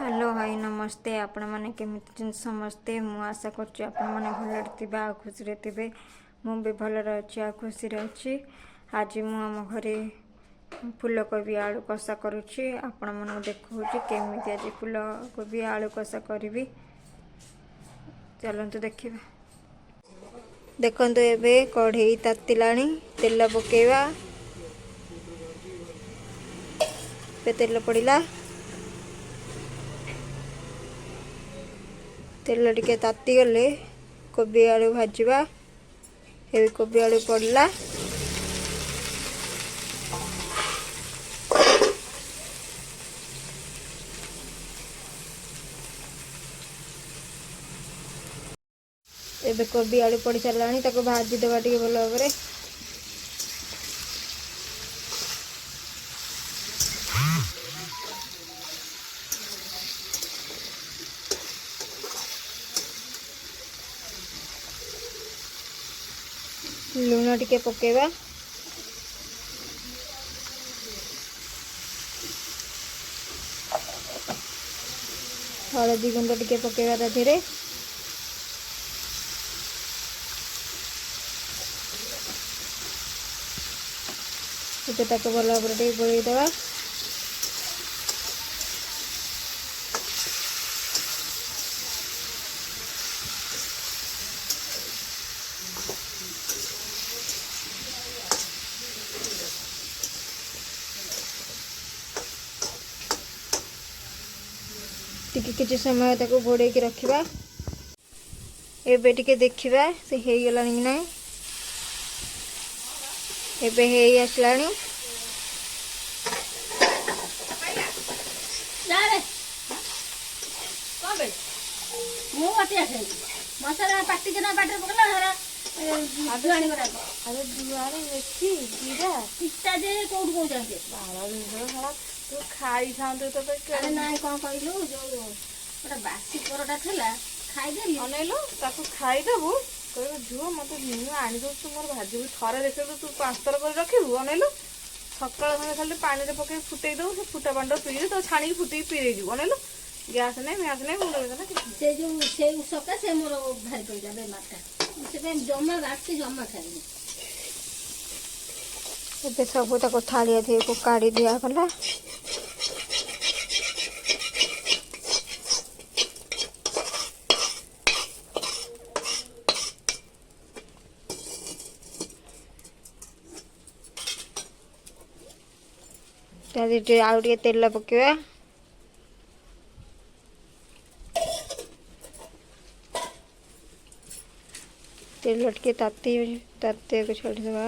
Hello hi नमस्ते आपण मैंने केमी समस्ते मु आशा कर भल खुशी थे मुझे भल अच्छी खुशी अच्छी। आज मुझ घरे फूलकोबी आलू कषा करुच्ची आपण मन देखा केमी आज फूलकोबी आलू कषा करी चलतु देखा। देखु ए कढ़ई तातिला तेल पकेवा तेल पड़ा तेल टिके ताती गले कोबी आलू भाजवा ये कोबी आलू पड़ला एबे कोबी आलू पड़ सारा भाजी देवा टे भल भाव लुण टिके पकेवा हलदी गुंड टिके पकेवा ताधीरे भल भाव गोल दवा किसी समय तक घोड़े रखा एबे देखा से हो गला कि ना एबे हो आसला मसाला पाटी के ना पाटर पकला हरा जुआणी करा अरे जुआणी मेथी जीरा पिस्ता जे कोड को जाके बाला हला तू खाई खांदे तो अरे नाइ कोन कहलु जो ओटा बासी परोटा थला खाई देली अनेलो ताको खाई देबु कहबो जुआ मते नुआ आनी दो तू मोर भाजी थरे देखे तू पांच थर कर रखिबु अनेलो सकाळ समय खाली पानी रे पके फुटै दो से फुटा बांडो पी तो छाणी फुटै पी देबु अनेलो गैस नहीं मैस नहीं मुंड ना से जो से सका से मोर भारी पड़ जाबे माटा से पे जम्मा बासी जम्मा खाई एबे सब तक थालिया थे को काढ़ी दिया गला आउ टे तेल पकेवा तेल टिके ताते को छोड़ देवा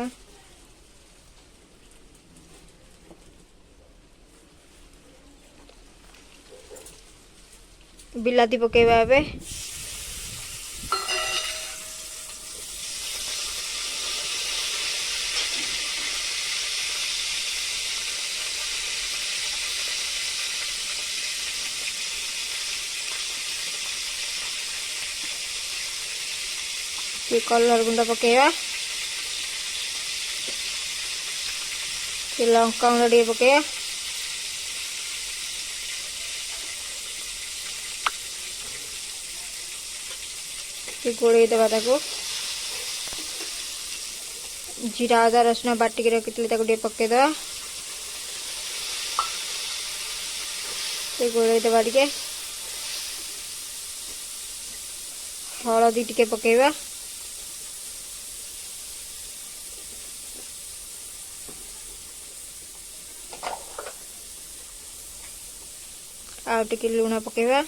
बिलाती पकेवा एबे कलर गुंड पकेवा लंका गुंड टे पकेवा गोल दबा जीरा अदा रसुण बाटिक रखी टे पकईदे गोल दबा टे हलदी टिके पकेवा आउ टिके लुण पकेवा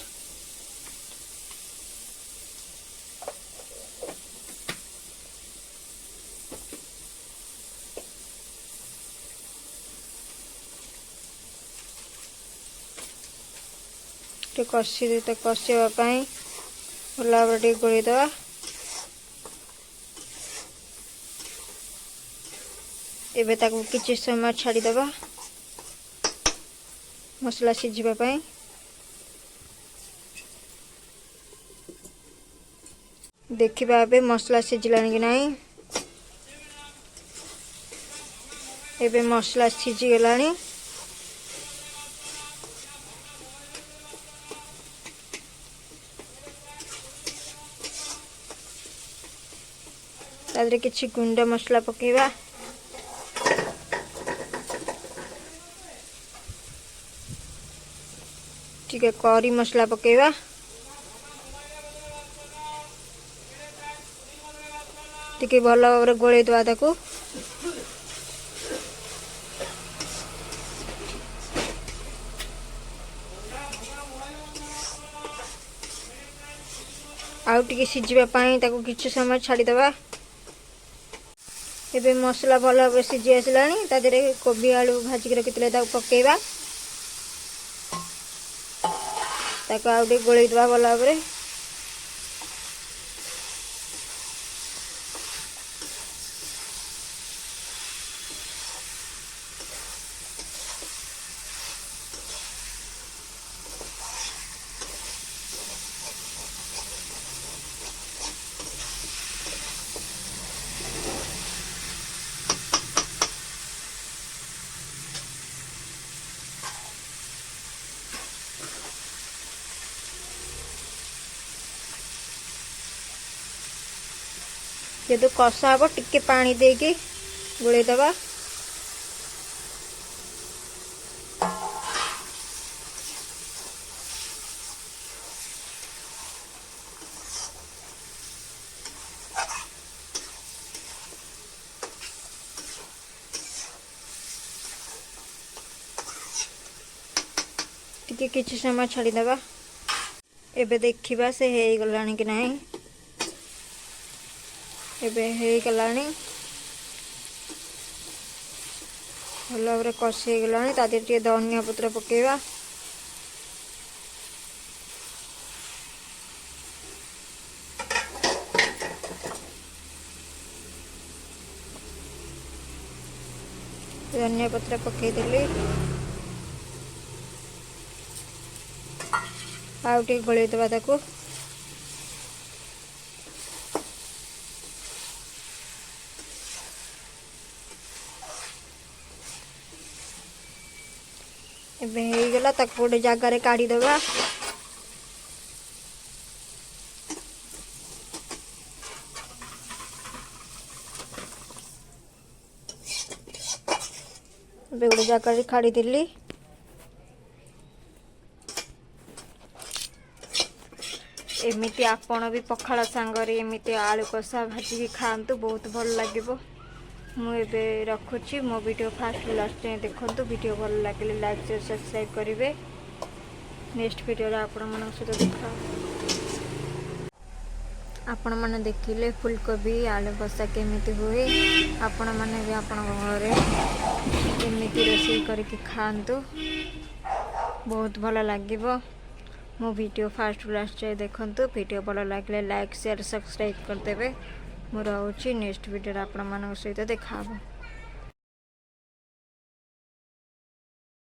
कषापी भल भाव टे गोल दवा एबे ताको किछि समय छाड़ी दबा मसला सिझिबा पई देखिबा एबे मसला सिझिलानी कि नाही एबे मसला सिझी गलानी तादरे किछि गुंड मसला पकेबा। टिके करी मसला पकेबा। टिके भल भाव गोले दवा ताकू। आउ टिके सिझिबा पाई ताकू किछि समय छाड़ी दवा। एबे मसला भल भाव सिझी आसलानी तादरे कोबी आलू भाजी रखिथिले ताकू पकेबा। ताकू आउ टिके गोले दवा भल भाव। जदि कषा हम टिके पानी देके गोले दबा। टिके किछि समय छाड़ी दबा। एबे देखिबा से हे गलानी कि नाही। एबे हे गलानी भल भाव कषे गलानी। तादे टिके धनिया पत्र पकेबा। धनिया पत्र पकई देली। आउ टिके गोले दबा ताकू। एबे हे गला ताकू गोटे जगार काढ़ी दबा। एबे गोटे जगार काढ़ी देली। एमिति आपण भी पखाला सांगरे एमिति आलू कषा भाजी खातु बहुत भल लगे। मुझे रखुची मो वीडियो फास्ट लास्ट जाए देखो। वीडियो भल लगे लाइक शेयर सब्सक्राइब करेंगे। नेक्स्ट वीडियो आपण मन सहित देखा। आपण मैंने देखिले फुलकोबी आलू कषा केमिति हुए। आपण मैंने भी आपण घरे एमिति रोषेई करके खातु बहुत भल लगे। मो वीडियो फास्ट लास्ट जाए देखो। वीडियो भल लगे लाइक शेयर सब्सक्राइब करदेवे। मोर हूँ नेक्स्ट वीडियो आपण मान सहित देखा।